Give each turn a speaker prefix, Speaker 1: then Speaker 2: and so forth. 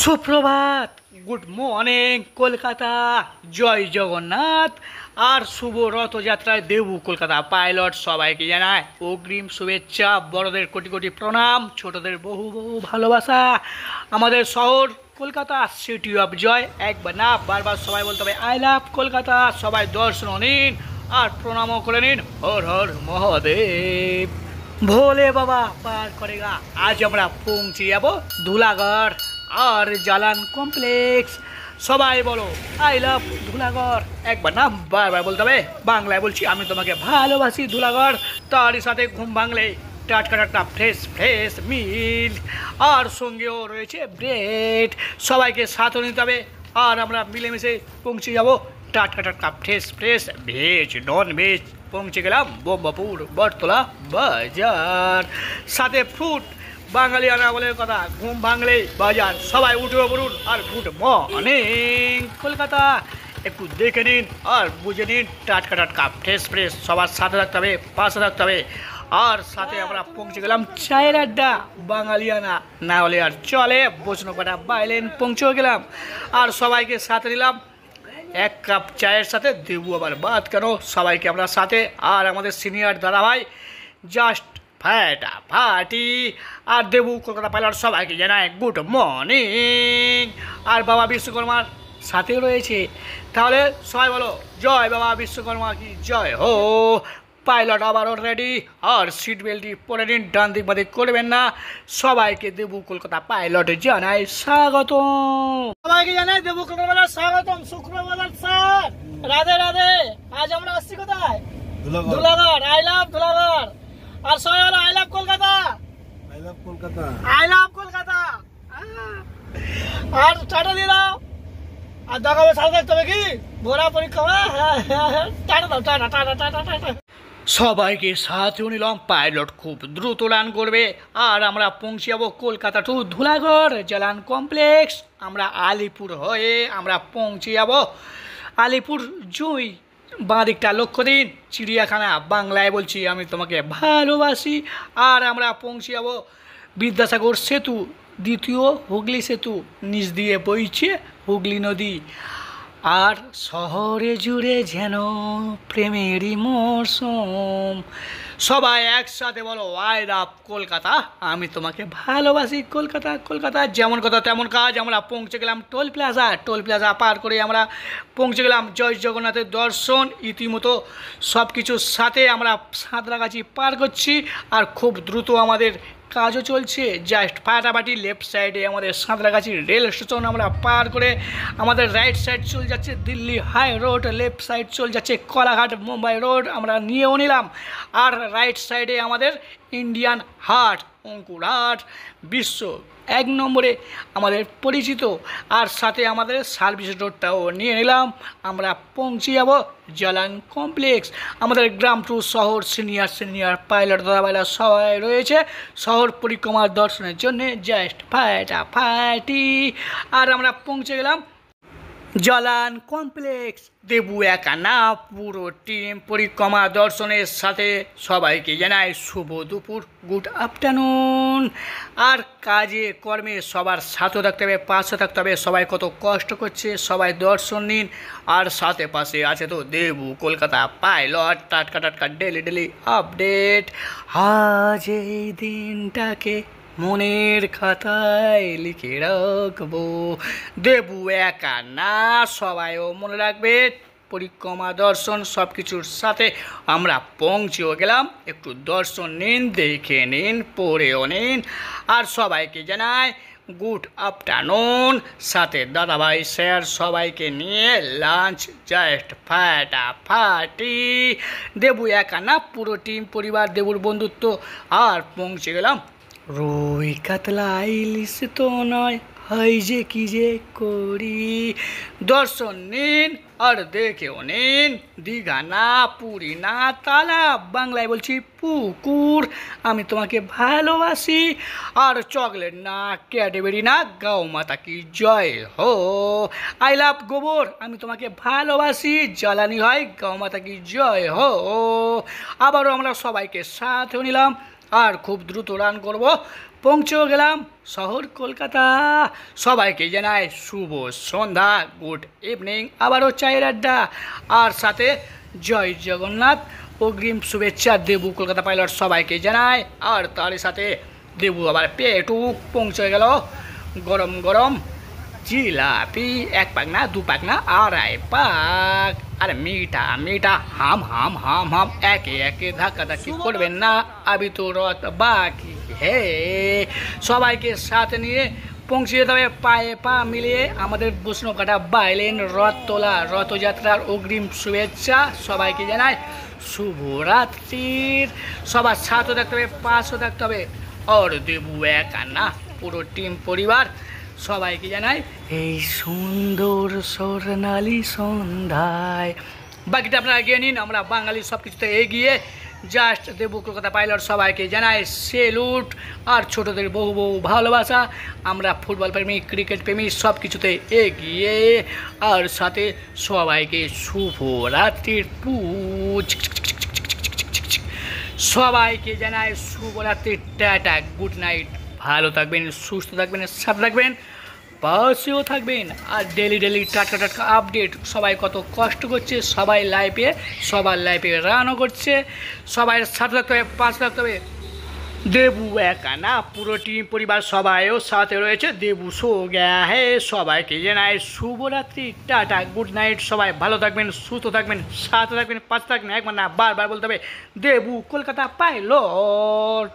Speaker 1: সুপ্রভাত, good morning Kolkata, জয় জগন্নাথ। আর শুভ রথযাত্রায় Debu Kolkata pilot সবাইকে জানায় অগ্রিম শুভেচ্ছা, বড়দের কোটি কোটি প্রণাম, ছোটদের বহু বহু ভালোবাসা। আমাদের শহর কলকাতা, সিটি অফ জয়, একবার না বারবার সবাই বলতে হবে আই লাভ কলকাতা। সবাই দর্শন নিন আর প্রণামও করে নিন। হর হর মহাদেব, ভোলে বাবা পার করেগা। আজ আমরা পৌঁছে যাবো ধুলাগড় আর জালান কমপ্লেক্স। সবাই বলো আই লাভ ধুলাগড়, একবার না বারবার বলতে হবে। বাংলায় বলছি আমি তোমাকে ভালোবাসি ধুলাগড়। তারই সাথে ঘুম ভাঙলে টাটকা টাটকা ফ্রেশ ফ্রেশ মিল, আর সঙ্গেও রয়েছে ব্রেড। সবাইকে সাথে নিতে হবে আর আমরা মিলেমিশে পৌঁছে যাবো টাটকা টাটকা fresh fresh veg non veg. পৌঁছে গেলাম বোম্বাপুর বটতলা বাজার, সাথে ফ্রুট। বাঙালি আনা বলে কথা, ঘুম ভাঙলেই বাজার। সবাই উঠে পড়ুন আর গুড মর্নিং কলকাতা একটু দেখে নিন আর বুঝে নিন। টাটকা টাটকা ফ্রেশ ফ্রেশ সবার সাথে থাকতে হবে, পাশে থাকতে হবে। আর সাথে আমরা পৌঁছে গেলাম চায়ের আড্ডা বাঙালিয়ানা, না হলে আর চলে। বৈষ্ণবপাড়া বাইলেন পৌঁছেও গেলাম আর সবাইকে সাথে নিলাম। এক কাপ চায়ের সাথে দেবু আবার বাদ কেন, সবাইকে আমরা সাথে। আর আমাদের সিনিয়র দাদাভাই জাস্ট ফাটাফাটি। আর দেবু কলকাতা পাইলট সবাইকে জানায় গুড মর্নিং। আর বাবা বিশ্বকর্মার সাথেও রয়েছে। তাহলে সবাই বলো জয় বাবা বিশ্বকর্মা কি জয় হো। পাইলট আবারও রেডি আর সিট বেল্টটি পরে নিন, ডান দিক বাদিক করবেন না। সবাইকে দেবু কলকাতা পাইলট জানাই স্বাগতম। সবাইকে জানাই দেবু কলকাতা পাইলট স্বাগতম। সুপ্রভাত স্যার, রাধে রাধে। আজ আমরা আসছি কোথায়? ধুলাগড়। I love Dhulagarh. আর সবাই বলো I love Kolkata, I love Kolkata, I love Kolkata. আর টাটা দিয়ে দাও আর দেখাবে সাথে থাকতে হবে কি ভোরা পরীক্ষা। টাটা দাও, টাটা টাটা টাটা টাটা। সবাইকে সাথে নিলাম। পাইলট খুব দ্রুত রান করবে আর আমরা পৌঁছে যাবো কলকাতা টু ধুলাগড় জালান কমপ্লেক্স। আমরা আলিপুর হয়ে আমরা পৌঁছে যাবো আলিপুর জুই। বাঁ দিকটা লক্ষ্য দিন, চিড়িয়াখানা। বাংলায় বলছি আমি তোমাকে ভালোবাসি। আর আমরা পৌঁছে যাবো বিদ্যাসাগর সেতু, দ্বিতীয় হুগলি সেতু, নিচ দিয়ে বইছে হুগলি নদী। আর শহরে জুড়ে যেন প্রেমেরই মরশুম। সবাই একসাথে বলো আই লাভ কলকাতা, আমি তোমাকে ভালোবাসি কলকাতা। কলকাতা যেমন কথা তেমন কাজ। আমরা পৌঁছে গেলাম টোল প্লাজা। টোল প্লাজা পার করে আমরা পৌঁছে গেলাম জয় জগন্নাথের দর্শন। ইতিমতো সব কিছুর সাথে আমরা সাঁতরাগাছি পার করছি আর খুব দ্রুত আমাদের কাজও চলছে। জাস্ট ফাটাফাটি লেফট সাইডে আমাদের সাঁতরাগাছি রেল স্টেশন আমরা পার করে আমাদের রাইট সাইড চলে যাচ্ছে Delhi high road, left side চলে যাচ্ছে কলাঘাট মুম্বাই রোড, আমরা নিয়েও নিলাম। আর রাইট সাইডে আমাদের ইন্ডিয়ান হাট, অঙ্কুর হাট, বিশ্ব এক নম্বরে আমাদের পরিচিত। আর সাথে আমাদের সার্ভিস রোডটাও নিয়ে নিলাম। আমরা পৌঁছে যাব জালান কমপ্লেক্স। আমাদের গ্রাম টু শহর সিনিয়র পাইলট দাদাভাইরা সবাই রয়েছে শহর পরিক্রমার দর্শনের জন্য। জাস্ট ফাটাফাটি। আর আমরা পৌঁছে গেলাম জালান কমপ্লেক্স। দেবু একা না, পুরো টিম পরিক্রমা দর্শনের সাথে সবাইকে জানাই শুভ দুপুর, গুড আফটারনুন। আর কাজে কর্মে সবার সাথে থাকতে হবে, পাশে থাকতে হবে। সবাই কত কষ্ট করছে, সবাই দর্শন নিন। আর সাথে পাশে আছে তো দেবু কলকাতা পাইলট, টাটকা টাটকা ডেলি ডেলি আপডেট। আজ এই দিনটাকে মনের খাতায় লিখে রাখবো। দেবু একা না, সবাইও মনে রাখবে। পরিক্রমা দর্শন সব কিছুর সাথে আমরা পৌঁছেও গেলাম। একটু দর্শন নিন, দেখে নিন, পড়েও নিন। আর সবাইকে জানাই গুড আফটারনুন। সাথে দাদাভাই স্যার সবাইকে নিয়ে লাঞ্চ জাস্ট ফাটাফাটি। দেবু একা না, পুরো টিম পরিবার, দেবুর বন্ধুত্ব। আর পৌঁছে গেলাম রুই কাতলা ইলিশ তো নয়, হয় যে কি যে করি। দর্শন নিন আর দেখেও নিন। দীঘা না, পুরী না, তালাব, বাংলায় বলছি পুকুর, আমি তোমাকে ভালোবাসি। আর চকলেট না, ক্যাডবেরি না, গাও মাতা কি জয় হো। আই লাভ গোবর, আমি তোমাকে ভালোবাসি। জ্বালানি হয় গাও মাতা কি জয় হো। আবারও আমরা সবাইকে সাথেও নিলাম আর খুব দ্রুত রান করব। পৌঁছেও গেলাম শহর কলকাতা। সবাইকে জানাই শুভ সন্ধ্যা, গুড ইভিনিং, আবারও চায়ের আড্ডা, আর সাথে জয় জগন্নাথ, অগ্রিম শুভেচ্ছা দেবু কলকাতা পাইলট সবাইকে জানাই। আর তার সাথে দেবু আবার পেটুক পৌঁছে গেল গরম গরম জিলাপি, 1 পাক না 2 পাক না 2.5 পাক, আর মিঠা মিঠা হাম হাম হাম হাম। একে একে ধাক্কাধাক্কি করবেন না, আবি তো রথ বাকি হে। সবাইকে সাথে নিয়ে পৌঁছে যেতে হবে পায়ে পা মিলিয়ে আমাদের বৈষ্ণবঘাটা বাইলেন রথ তোলা রথযাত্রার অগ্রিম শুভেচ্ছা সবাইকে জানাই শুভরাত্রির। সবার সাথও থাকতে হবে, পাশও থাকতে হবে। আর দেবু একা না, পুরো টিম পরিবার সবাইকে জানাই এই সুন্দর স্বর্ণালী সন্ধ্যায়। বাকিটা আপনারা এগিয়ে নিন, আমরা বাঙালি সব কিছুতে এগিয়ে। জাস্ট দেবু কলকাতা পাইলট সবাইকে জানাই সেলুট, আর ছোটদের বহু বহু ভালোবাসা। আমরা ফুটবল প্রেমী, ক্রিকেট প্রেমী, সব কিছুতে এগিয়ে। আর সাথে সবাইকে শুভরাত্রির পুজ। সবাইকে জানাই শুভরাত্রির টাটা, গুড নাইট। ভালো থাকবেন, সুস্থ থাকবেন, সাথে থাকবেন, পাশেও থাকবেন। আর ডেলি ডেলি টাটকা টাটকা আপডেট। সবাই কত কষ্ট করছে, সবাই লাইফে, সবার লাইফে রানও করছে। সবাই সাথে থাকতে হবে, পাশে থাকতে হবে। দেবু একা না, পুরো টিম পরিবার সবাইও সাথে রয়েছে। দেবু সো গয়া হে। সবাইকে জানাই শুভরাত্রি, টাটা, গুড নাইট। সবাই ভালো থাকবেন, সুস্থ থাকবেন, সাথে থাকবেন, পাশে থাকবেন। একবার না বারবার বলতে হবে দেবু কলকাতা পাইলট।